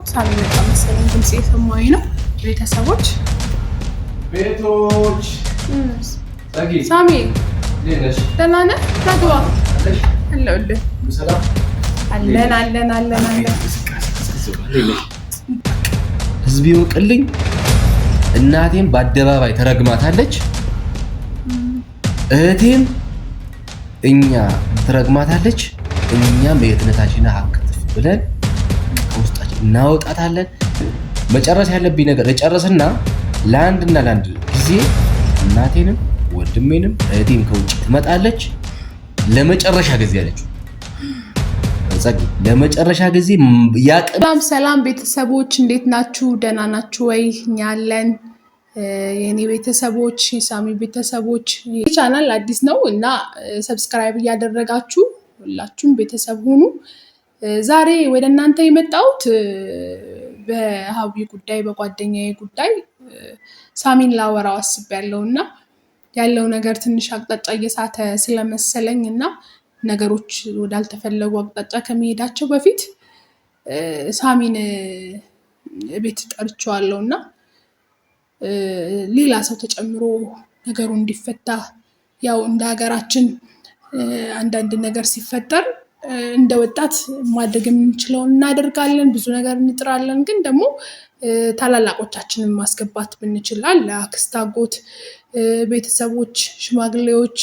ሳሚ መጣ መሰለኝ ድምጽ የሰማኝ ነው። ቤተሰቦች ቤቶች ጸጊ ሳሚ ለነሽ ደህና ነህ? ታግባ አለሁልህ። ሰላም አለን ህዝብ ይወቅልኝ። እናቴም በአደባባይ ተረግማታለች፣ እህቴም እኛ ተረግማታለች። እኛም የእህትነታችንን ሀቅ ብለን ከውስጣችን እናወጣታለን። መጨረስ ያለብኝ ነገር እጨርስና ለአንድና ለአንድ ጊዜ እናቴንም ወንድሜንም እህቴም ከውጭ ትመጣለች። ለመጨረሻ ጊዜ አለች ጸጊ፣ ለመጨረሻ ጊዜ ሰላም ቤተሰቦች እንዴት ናችሁ? ደህና ናችሁ ወይ? እኛ አለን። የኔ ቤተሰቦች፣ የሳሚ ቤተሰቦች፣ ይህ ቻናል አዲስ ነው እና ሰብስክራይብ እያደረጋችሁ ሁላችሁም ቤተሰብ ሁኑ። ዛሬ ወደ እናንተ የመጣሁት በሀዊ ጉዳይ፣ በጓደኛዬ ጉዳይ ሳሚን ላወራው አስቤያለሁ እና ያለው ነገር ትንሽ አቅጣጫ እየሳተ ስለመሰለኝ እና ነገሮች ወዳልተፈለጉ አቅጣጫ ከመሄዳቸው በፊት ሳሚን ቤት ጠርቼዋለሁ እና ሌላ ሰው ተጨምሮ ነገሩ እንዲፈታ፣ ያው እንደ ሀገራችን አንዳንድ ነገር ሲፈጠር እንደ ወጣት ማድረግ የምንችለውን እናደርጋለን፣ ብዙ ነገር እንጥራለን። ግን ደግሞ ታላላቆቻችንን ማስገባት ብንችላል፣ አክስት፣ አጎት፣ ቤተሰቦች፣ ሽማግሌዎች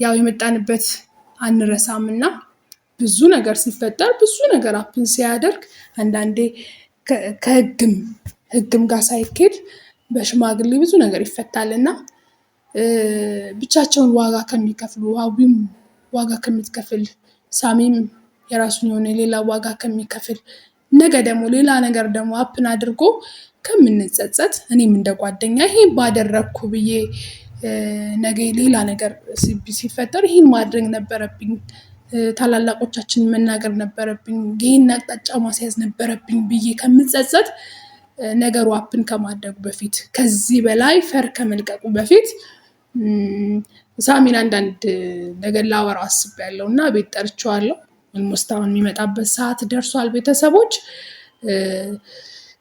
ያው የመጣንበት አንረሳም እና ብዙ ነገር ሲፈጠር ብዙ ነገር አፕን ሲያደርግ አንዳንዴ ከህግም ጋር ሳይኬድ በሽማግሌ ብዙ ነገር ይፈታል እና ብቻቸውን ዋጋ ከሚከፍሉ፣ ሀዊም ዋጋ ከምትከፍል፣ ሳሚም የራሱን የሆነ ሌላ ዋጋ ከሚከፍል፣ ነገ ደግሞ ሌላ ነገር ደግሞ አፕን አድርጎ ከምንጸጸት እኔም እንደ ጓደኛ ይሄን ባደረግኩ ብዬ ነገ ሌላ ነገር ሲፈጠር ይህን ማድረግ ነበረብኝ፣ ታላላቆቻችን መናገር ነበረብኝ፣ ይህን አቅጣጫ ማስያዝ ነበረብኝ ብዬ ከምጸጸት ነገሩ አፕን ከማድረጉ በፊት፣ ከዚህ በላይ ፈር ከመልቀቁ በፊት ሳሚን አንዳንድ ነገር ላወራው አስቤያለሁ እና ቤት ጠርቼዋለሁ። ኦልሞስት አሁን የሚመጣበት ሰዓት ደርሷል። ቤተሰቦች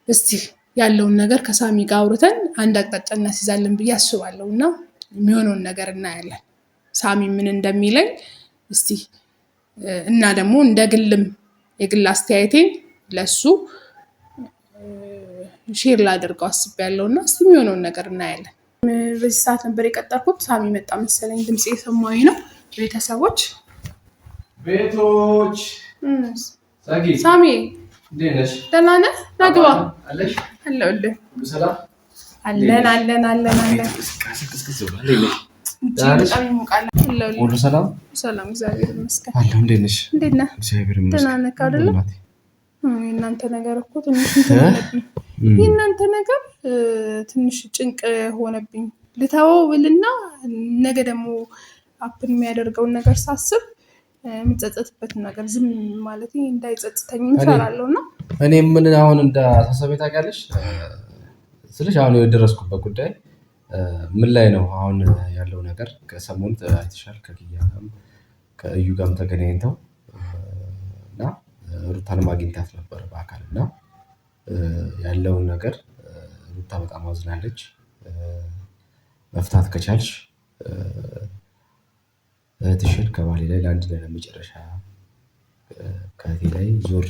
እስቲ ያለውን ነገር ከሳሚ ጋር አውርተን አንድ አቅጣጫ እናስይዛለን ብዬ አስባለሁ እና የሚሆነውን ነገር እናያለን። ሳሚ ምን እንደሚለኝ እስቲ እና ደግሞ እንደ ግልም የግል አስተያየቴን ለሱ ሼር ላደርገው አስቤያለሁ እና እስቲ የሚሆነውን ነገር እናያለን። በዚህ ሰዓት ነበር የቀጠርኩት። ሳሚ መጣ መሰለኝ ድምጽ የሰማኝ ነው። ቤተሰቦች ቤቶች ጸጊ ሳሚ እንዴት ነሽ? ደህና ነህ? ናግባ አለሽ? አለሁልህ። ሰላም አለን በጣም ይሞቃል። ሁሉ ሰላም እግዚአብሔር ይመስገን። አለሁ። እንዴት ነሽ? እንዴት ነህ? እግዚአብሔር ይመስገን። ደህና ነህ አይደለ? የእናንተ ነገር እኮ ትንሽ ሆነብኝ። የእናንተ ነገር ትንሽ ጭንቅ ሆነብኝ። ልተወው ብልና ነገ ደግሞ አፕን የሚያደርገውን ነገር ሳስብ የምጸጸትበትን ነገር ዝም ማለት እንዳይጸጽተኝ እፈራለሁ እና እኔ ምን አሁን እንዳሳሰበኝ ታውቂያለሽ ስልሽ አሁን የደረስኩበት ጉዳይ ምን ላይ ነው አሁን ያለው ነገር። ከሰሞኑ አይተሻል፣ ከኪያም ከእዩ ጋርም ተገናኝተው እና ሩታንም አግኝታት ነበር በአካል እና ያለውን ነገር ሩታ በጣም አዝናለች። መፍታት ከቻልሽ እህትሽን ከባሌ ላይ ለአንድ ላይ ለመጨረሻ ከእህቴ ላይ ዞር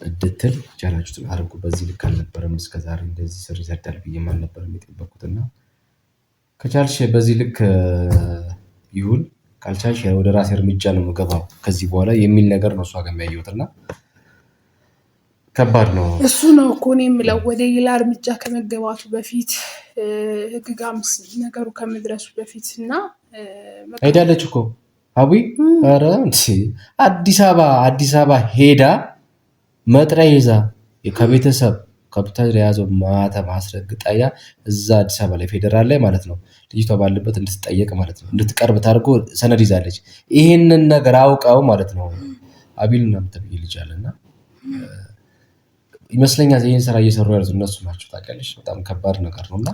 እንድትል ቻላችሁትን አድርጉ። በዚህ ልክ አልነበረም እስከዛሬ እንደዚህ ስር ይሰዳል ብዬም አልነበረም የጠበኩትና ከቻልሽ በዚህ ልክ ይሁን፣ ካልቻልሽ ወደ ራሴ እርምጃ ነው የምገባው ከዚህ በኋላ የሚል ነገር ነው እሷ ጋር የሚያየሁትና ከባድ ነው። እሱ ነው እኮ እኔ የምለው ወደ ሌላ እርምጃ ከመገባቱ በፊት ህግ ጋር ነገሩ ከመድረሱ በፊት እና ሄዳለች እኮ ሀዊ። ኧረ አዲስ አበባ ሄዳ መጥሪያ ይዛ ከቤተሰብ ከብታጅራ የያዘው ማተም አስረግጣ እዛ አዲስ አበባ ላይ ፌዴራል ላይ ማለት ነው ልጅቷ ባለበት እንድትጠየቅ ማለት ነው እንድትቀርብ ታድርጎ ሰነድ ይዛለች። ይህንን ነገር አውቀው ማለት ነው አቢል እና ምትብይ ልጅ አለና ይመስለኛል ይህን ስራ እየሰሩ ያሉት እነሱ ናቸው። ታውቂያለሽ በጣም ከባድ ነገር ነው እና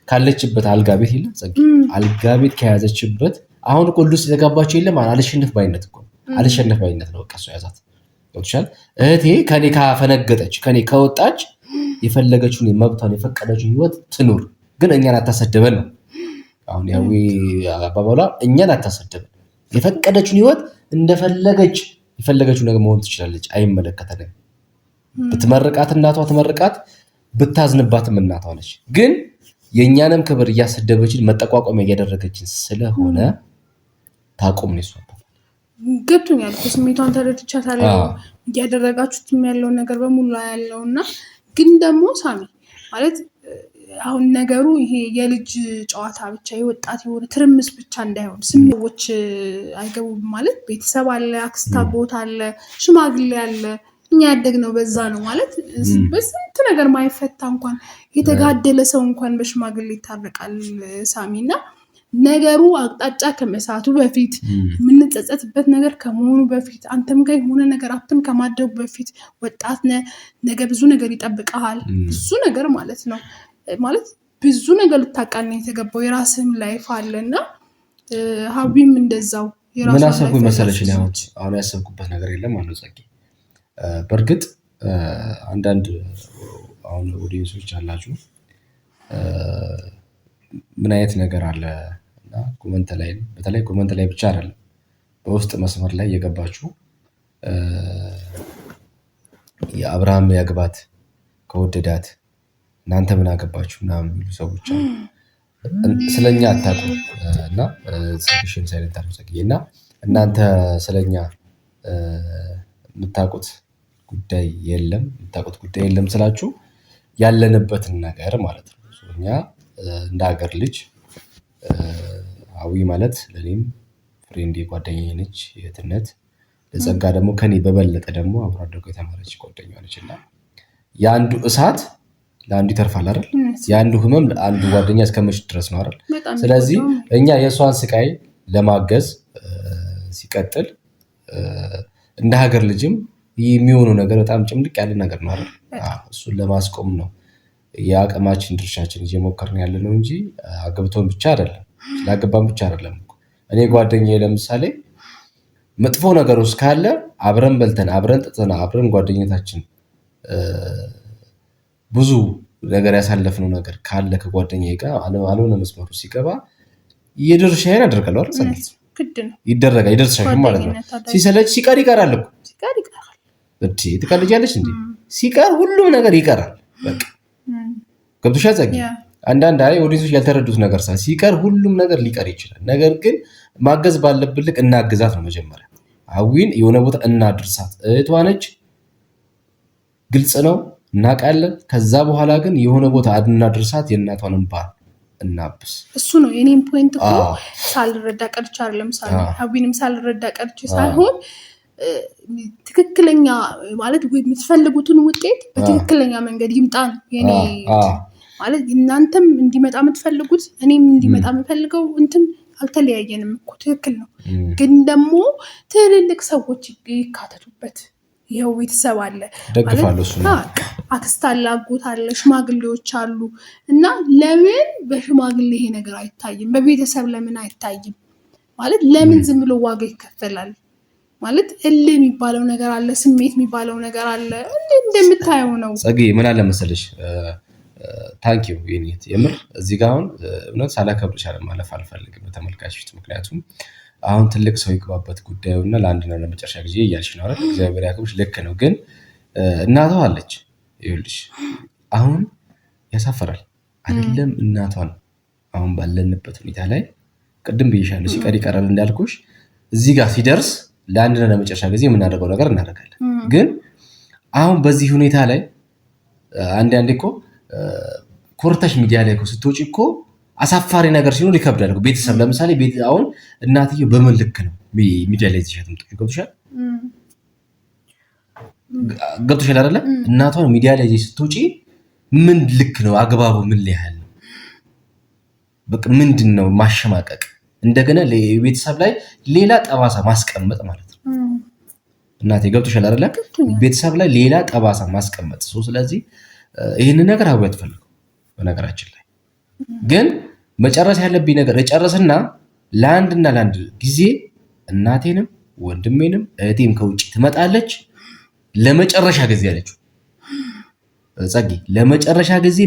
ካለችበት አልጋ ቤት የለም ጸጊ፣ አልጋ ቤት ከያዘችበት አሁን እኮ ልውስጥ የተጋባቸው የለም አልሸነፍ ባይነት እኮ አልሸነፍ ባይነት ነው በቃ እሱ ያዛት ገብቶሻል። እህቴ ከኔ ካፈነገጠች ከኔ ከወጣች የፈለገችውን መብቷን የፈቀደችውን ህይወት ትኑር፣ ግን እኛን አታሰደበን ነው አሁን ያው አባባሏ። እኛን አታሰደበን፣ የፈቀደችውን ህይወት እንደፈለገች የፈለገችው ነገር መሆን ትችላለች፣ አይመለከተንም። ብትመርቃት እናቷ ትመርቃት፣ ብታዝንባትም እናቷ ነች። ግን የእኛንም ክብር እያሰደበችን መጠቋቋሚያ እያደረገችን ስለሆነ ታቆም ነው። ይሷል ገብቶኛል እኮ ስሜቷን ተረድቻታለሁ። እያደረጋችሁትም ያለው ነገር በሙሉ ያለው እና ግን ደግሞ ሳሚ ማለት አሁን ነገሩ ይሄ የልጅ ጨዋታ ብቻ የወጣት የሆነ ትርምስ ብቻ እንዳይሆን ስሜዎች አይገቡም ማለት ቤተሰብ አለ፣ አክስት አጎት አለ፣ ሽማግሌ አለ። እኛ ያደግነው በዛ ነው ማለት በስንት ነገር ማይፈታ እንኳን የተጋደለ ሰው እንኳን በሽማግሌ ይታረቃል ሳሚ። እና ነገሩ አቅጣጫ ከመሳቱ በፊት የምንጸጸትበት ነገር ከመሆኑ በፊት አንተም ጋር የሆነ ነገር አፕን ከማድረጉ በፊት ወጣት ነህ፣ ነገ ብዙ ነገር ይጠብቀሃል። ብዙ ነገር ማለት ነው ማለት ብዙ ነገር ልታቃና የተገባው የራስህም ላይፍ አለ እና ሀቢም እንደዛው ምን አሰብኩኝ መሰለሽ? አሁን ያሰብኩበት ነገር የለም ማለት ጸጊ። በእርግጥ አንዳንድ አሁን ኦዲየንሶች አላችሁ ምን አይነት ነገር አለ እና ኮመንት ላይ በተለይ ኮመንት ላይ ብቻ አይደለም በውስጥ መስመር ላይ የገባችሁ የአብርሃም ያግባት ከወደዳት እናንተ ምን አገባችሁ ምናምን የሚሉ ሰዎች አሉ። ስለኛ አታውቁም እና ሰክሽን ሳይለንት አድርጉ እና እናንተ ስለኛ የምታውቁት ጉዳይ የለም ስላችሁ ያለንበትን ነገር ማለት ነው። እኛ እንደ ሀገር ልጅ አዊ ማለት ለኔም ፍሬንድ ጓደኛዬ ነች፣ የትነት ለጸጋ ደግሞ ከኔ በበለጠ ደግሞ አብሮ አደጎ የተማረች ጓደኛዋ ነች እና የአንዱ እሳት ለአንዱ ይተርፋል አይደል? የአንዱ ህመም ለአንዱ ጓደኛ እስከመች ድረስ ነው አይደል? ስለዚህ እኛ የእሷን ስቃይ ለማገዝ ሲቀጥል እንደ ሀገር ልጅም የሚሆነው ነገር በጣም ጭምልቅ ያለ ነገር ነው አይደል? እሱን ለማስቆም ነው የአቅማችን ድርሻችን እየሞከርን ያለ ነው እንጂ አገብቶን ብቻ አይደለም፣ ስላገባን ብቻ አይደለም። እኔ ጓደኛዬ ለምሳሌ መጥፎ ነገር ውስጥ ካለ አብረን በልተን አብረን ጠጥተን አብረን ጓደኝነታችን ብዙ ነገር ያሳለፍነው ነገር ካለ ከጓደኛዬ ጋር አልሆነ መስመሩ ሲገባ የድርሻዬን አደርጋለሁ አይደል? ይደረጋል ይደርሳል ማለት ነው። ሲሰለች ሲቀር ይቀራል እኮ እቺ ትቀልጃለሽ እንዴ? ሲቀር ሁሉም ነገር ይቀራል። በቃ ገብቶሻል ጸጊ? አንዳንድ ኦዲየንሶች ያልተረዱት ነገር ሲቀር ሁሉም ነገር ሊቀር ይችላል። ነገር ግን ማገዝ ባለብን ልክ እናግዛት ነው መጀመሪያ። አዊን የሆነ ቦታ እናድርሳት። እህቷ ነች፣ ግልጽ ነው፣ እናውቃለን። ከዛ በኋላ ግን የሆነ ቦታ እናድርሳት፣ የእናቷን እንባ እናብስ። እሱ ነው የኔም ፖይንት እኮ ሳልረዳ ቀርቼ አይደለም አዊንም ሳልረዳ ቀርቼ ሳይሆን ትክክለኛ ማለት የምትፈልጉትን ውጤት በትክክለኛ መንገድ ይምጣን። የኔ ማለት እናንተም እንዲመጣ የምትፈልጉት እኔም እንዲመጣ የምፈልገው እንትን አልተለያየንም እኮ ትክክል ነው። ግን ደግሞ ትልልቅ ሰዎች ይካተቱበት። ይኸው ቤተሰብ አለ፣ አክስት አለ፣ አጎት አለ፣ ሽማግሌዎች አሉ እና ለምን በሽማግሌ ይሄ ነገር አይታይም? በቤተሰብ ለምን አይታይም? ማለት ለምን ዝም ብሎ ዋጋ ይከፈላል? ማለት እልህ የሚባለው ነገር አለ፣ ስሜት የሚባለው ነገር አለ። እንደምታየው ነው ጸጊ። ምን አለ መሰለሽ ታንኪው ዩኒት የምር እዚህ ጋር አሁን እውነት ሳላከብርሽ ማለፍ አልፈልግም በተመልካች ፊት። ምክንያቱም አሁን ትልቅ ሰው ይግባበት ጉዳዩና ለአንድና ለመጨረሻ ጊዜ እያልሽ ነው አይደል? እግዚአብሔር ያክብርሽ። ልክ ነው። ግን እናቷ አለች። ይኸውልሽ አሁን ያሳፈራል አይደለም? እናቷን አሁን ባለንበት ሁኔታ ላይ ቅድም ብዬሻለሁ፣ ሲቀር ይቀራል እንዳልኩሽ እዚህ ጋር ሲደርስ ለአንድና ለመጨረሻ ጊዜ የምናደርገው ነገር እናደርጋለን። ግን አሁን በዚህ ሁኔታ ላይ አንዳንዴ እኮ ኮርተሽ ሚዲያ ላይ እኮ ስትወጪ እኮ አሳፋሪ ነገር ሲኖር ይከብዳል። ቤተሰብ ለምሳሌ አሁን እናትየው በምን ልክ ነው ሚዲያ ላይ ተሻት ምጥ ገብቶሻል አይደለ? እናቷን ሚዲያ ላይ ስትወጪ ምን ልክ ነው? አግባቡ ምን ሊያህል ነው? በቃ ምንድን ነው ማሸማቀቅ? እንደገና ቤተሰብ ላይ ሌላ ጠባሳ ማስቀመጥ ማለት ነው። እናቴ ገብቶሻል አይደለ? ቤተሰብ ላይ ሌላ ጠባሳ ማስቀመጥ። ስለዚህ ይህንን ነገር አብሮ ያትፈልገው። በነገራችን ላይ ግን መጨረስ ያለብኝ ነገር እጨርስና ለአንድና ለአንድ ጊዜ እናቴንም ወንድሜንም እህቴም ከውጭ ትመጣለች። ለመጨረሻ ጊዜ አለችው ጸጊ፣ ለመጨረሻ ጊዜ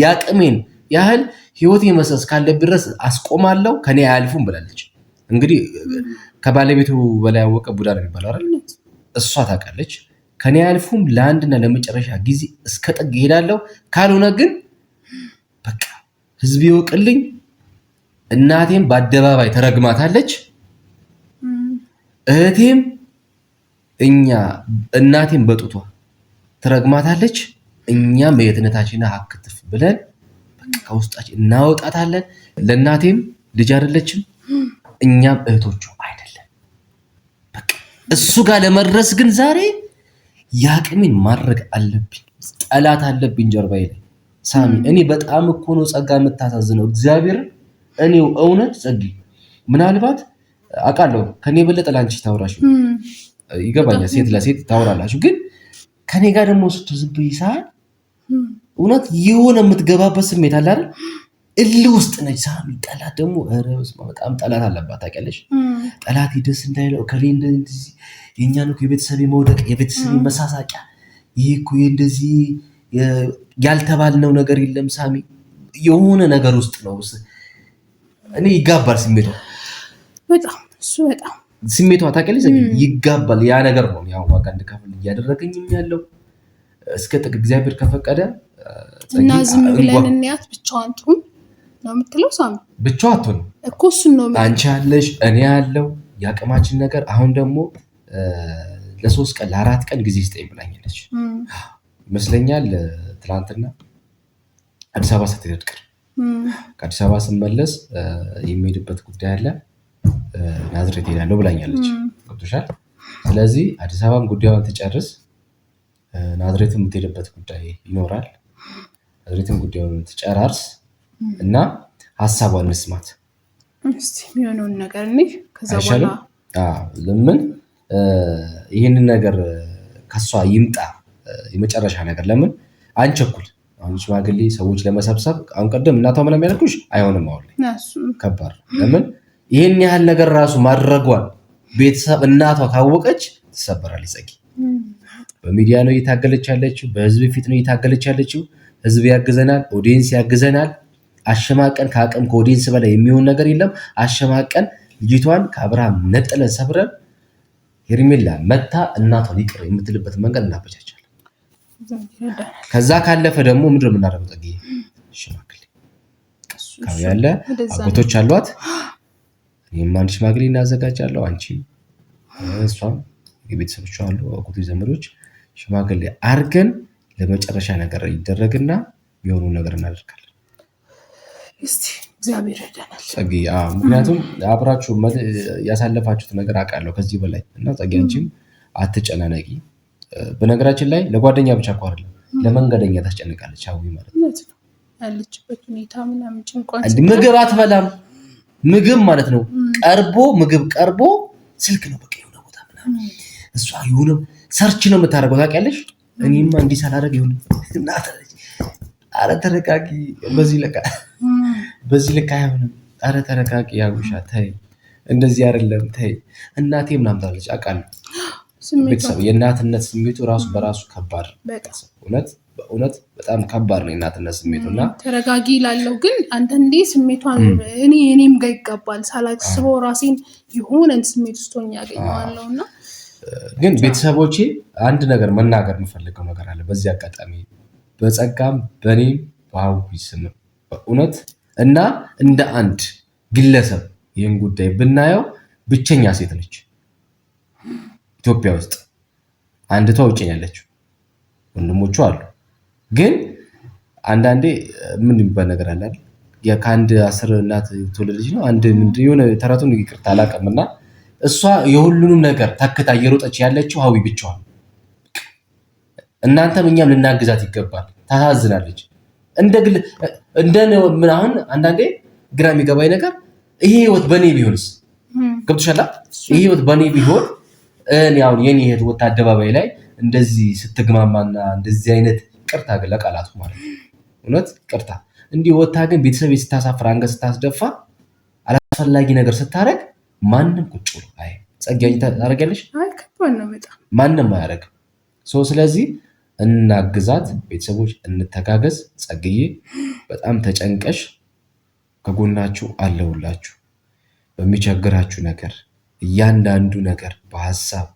ያቅሜን ያህል ህይወት የመሰስ ካለብኝ ድረስ አስቆማለሁ፣ ከኔ አያልፉም ብላለች። እንግዲህ ከባለቤቱ በላይ ያወቀ ቡዳ ነው የሚባለው አይደል? እሷ ታውቃለች። ከኔ አያልፉም፣ ለአንድና ለመጨረሻ ጊዜ እስከ ጥግ እሄዳለሁ፣ ካልሆነ ግን በቃ ህዝብ ይወቅልኝ። እናቴም በአደባባይ ተረግማታለች፣ እህቴም እናቴም በጡቷ ትረግማታለች። እኛም በየትነታችን አክትፍ ብለን በቃ ከውስጣችን እናወጣታለን። ለእናቴም ልጅ አይደለችም፣ እኛም እህቶቹ አይደለም። በቃ እሱ ጋር ለመድረስ ግን ዛሬ ያቅሜን ማድረግ አለብኝ። ጠላት አለብኝ ጀርባዬ ላይ ሳሚ። እኔ በጣም እኮ ነው ጸጋ የምታሳዝነው እግዚአብሔር። እኔው እውነት ጸጊ፣ ምናልባት አውቃለሁ ከኔ የበለጠ ላንቺ ታውራሽ ይገባኛል፣ ሴት ለሴት ታውራላችሁ። ግን ከኔ ጋር ደግሞ ስትዝብ ይሳል እውነት የሆነ የምትገባበት ስሜት አለ አይደል? እልህ ውስጥ ነች ሳሚ። ጠላት ደግሞ በጣም ጠላት አለባት ታውቂያለሽ። ጠላት ደስ እንዳይለው ከሌ እንደዚህ የኛ ነው የቤተሰብ መውደቅ፣ የቤተሰብ መሳሳቂያ፣ ይሄ እኮ እንደዚህ ያልተባልነው ነገር የለም ሳሚ። የሆነ ነገር ውስጥ ነው እኔ ይጋባል ስሜቷ፣ በጣም እሱ በጣም ስሜቷ ታውቂያለሽ ይጋባል። ያ ነገር ነው ያው ዋጋ እንድከፍል እያደረገኝም ያለው እስከ ጥግ እግዚአብሔር ከፈቀደ እና ዝም ብለን እንያት ብቻዋን ትሁን ነው የምትለው ሳሚ። ብቻዋ አትሆን እኮ እሱን ነው አንቺ ያለሽ እኔ ያለው የአቅማችን ነገር። አሁን ደግሞ ለ3 ቀን ለ4 ቀን ጊዜ ስጠኝ ብላኛለች ይመስለኛል። ትናንትና አዲስ አበባ ስትሄድ ቀር ከአዲስ አበባ ስመለስ የሚሄድበት ጉዳይ አለ፣ ናዝሬት ሄዳለሁ ብላኛለች። ገብቶሻል? ስለዚህ አዲስ አበባም ጉዳዩን ትጨርስ፣ ናዝሬት የምትሄድበት ጉዳይ ይኖራል። ናዝሬትም ጉዳዩን ትጨራርስ እና ሀሳቧን እንስማት እስቲ የሚሆነውን ነገር እኔ ከዛ በኋላ ለምን ይህንን ነገር ከሷ ይምጣ የመጨረሻ ነገር ለምን አንቸኩል? አሁን ሽማግሌ ሰዎች ለመሰብሰብ አሁን ቀደም እናቷ ምናምን ያልኩሽ አይሆንም። አሁን ላይ ከባድ ለምን ይሄን ያህል ነገር ራሱ ማድረጓን ቤተሰብ እናቷ ካወቀች ትሰበራለች። ጸጊ በሚዲያ ነው እየታገለች ያለችው፣ በህዝብ ፊት ነው እየታገለች ያለችው። ህዝብ ያግዘናል፣ ኦዲየንስ ያግዘናል። አሸማቀን ከአቅም ከኦዲየንስ በላይ የሚሆን ነገር የለም። አሸማቀን ልጅቷን ከአብርሃም ነጥለን ሰብረን ሄርሜላ መታ እናቷን ይቅር የምትልበት መንገድ እናበጃቻለን። ከዛ ካለፈ ደግሞ ምንድን ነው የምናደርገው? ጸጊ ሽማግሌ ያለ አጎቶች አሏት። እኔም አንድ ሽማግሌ እናዘጋጃለሁ፣ አንቺም እሷም የቤተሰቦቿ አሉ አጎቶች ዘመዶች፣ ሽማግሌ አርገን ለመጨረሻ ነገር ይደረግና የሚሆኑ ነገር እናደርጋለን። እስቲ እግዚአብሔር ይረዳናል ጸጊ። ምክንያቱም አብራችሁ ያሳለፋችሁት ነገር አውቃለሁ ከዚህ በላይ እና ጸጊ አንቺም አትጨናነቂ። በነገራችን ላይ ለጓደኛ ብቻ እኮ አይደለም ለመንገደኛ ታስጨንቃለች። አዊ ማለት ነው ያለችበት ሁኔታ ምናምን ጭንቋን ምግብ አትበላም። ምግብ ማለት ነው ምግብ ቀርቦ ስልክ ነው በቃ የሆነ ቦታ ምናምን እሷ የሆነ ሰርች ነው የምታደርገው ታውቂያለሽ። እኔማ እንዲህ ሳላደርግ ይሁን እናታለች። አረ ተረጋጊ፣ በዚህ ልክ አይሆንም። አረ ተረጋጊ ያጉሻ ተይ፣ እንደዚህ አይደለም ተይ እናቴ ምናምን ታለች። አውቃለሁ ቤተሰብ የእናትነት ስሜቱ ራሱ በራሱ ከባድ በእውነት በጣም ከባድ ነው የእናትነት ስሜቱና ተረጋጊ ላለው ግን አንዳንዴ ስሜቷን እኔም ጋር ይጋባል። ሳላስበው ራሴን የሆነን ስሜት ውስጥ ሆኜ ያገኘዋለሁና ግን ቤተሰቦቼ አንድ ነገር መናገር የምፈልገው ነገር አለ በዚህ አጋጣሚ በጸጋም በእኔም በአዊ ስም በእውነት እና እንደ አንድ ግለሰብ ይህን ጉዳይ ብናየው ብቸኛ ሴት ነች ኢትዮጵያ ውስጥ። አንድ ውጭ ያለችው ወንድሞቹ አሉ። ግን አንዳንዴ ምን የሚባል ነገር አለ አይደል? ከአንድ 10 እናት የተወለደች ነው አንድ ምንድን የሆነ ተረቱን ይቅርታ አላውቅምና እሷ የሁሉንም ነገር ተክታ እየሮጠች ያለችው ሀዊ ብቻዋን። እናንተም እኛም ልናግዛት ይገባል። ታሳዝናለች። ምን አሁን አንዳንዴ ግራ የሚገባኝ ነገር ይሄ ህይወት በእኔ ቢሆንስ? ገብቶሻል? ይሄ ህይወት በእኔ ቢሆን እኔ አሁን የኔ እህት ወጣ አደባባይ ላይ እንደዚህ ስትግማማና እንደዚህ አይነት ቅርታ ለቃላቱ ማለት ነው እውነት ቅርታ እንዲህ ወጣ ግን ቤተሰብ ስታሳፍር አንገት ስታስደፋ አላስፈላጊ ነገር ስታረግ ማንም ቁጭ ብሎ አይ ጸጋኝ ታረጋለሽ? አይ ከባድ ነው በጣም። ማንም አያረግም። ስለዚህ እናግዛት፣ ቤተሰቦች እንተጋገዝ። ጸግዬ በጣም ተጨንቀሽ ከጎናችሁ አለሁላችሁ። በሚቸግራችሁ ነገር እያንዳንዱ ነገር በሀሳብ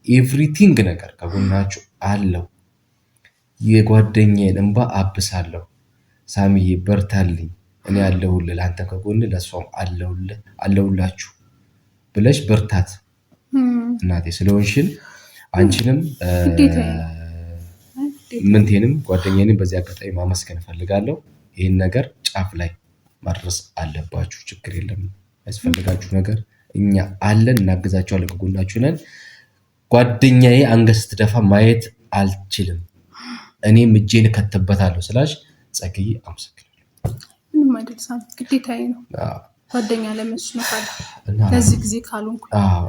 ኤቭሪቲንግ ነገር ከጎናችሁ አለው። የጓደኛዬን እንባ አብሳለሁ። ሳሚዬ በርታልኝ፣ እኔ አለሁልህ፣ ለአንተ ከጎን ለእሷም አለሁላችሁ ብለሽ በርታት እናቴ ስለሆንሽን አንቺንም ምንቴንም ጓደኛዬንም በዚህ አጋጣሚ ማመስገን እፈልጋለሁ። ይህን ነገር ጫፍ ላይ ማድረስ አለባችሁ። ችግር የለም፣ ያስፈልጋችሁ ነገር እኛ አለን፣ እናግዛችኋለን፣ ከጎናችሁ ነን። ጓደኛዬ አንገት ስትደፋ ማየት አልችልም፣ እኔም እጄን እከትበታለሁ ስላሽ ጸግዬ አመሰግናለሁ። ምንም አይደል ሳሚ፣ ግዴታዬ ነው። ጓደኛ ለምንሽ ነው ካለ ለዚህ ጊዜ ካልሆንኩ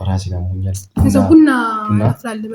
ራሴን አሞኛል። ቡና አፍላለሁ።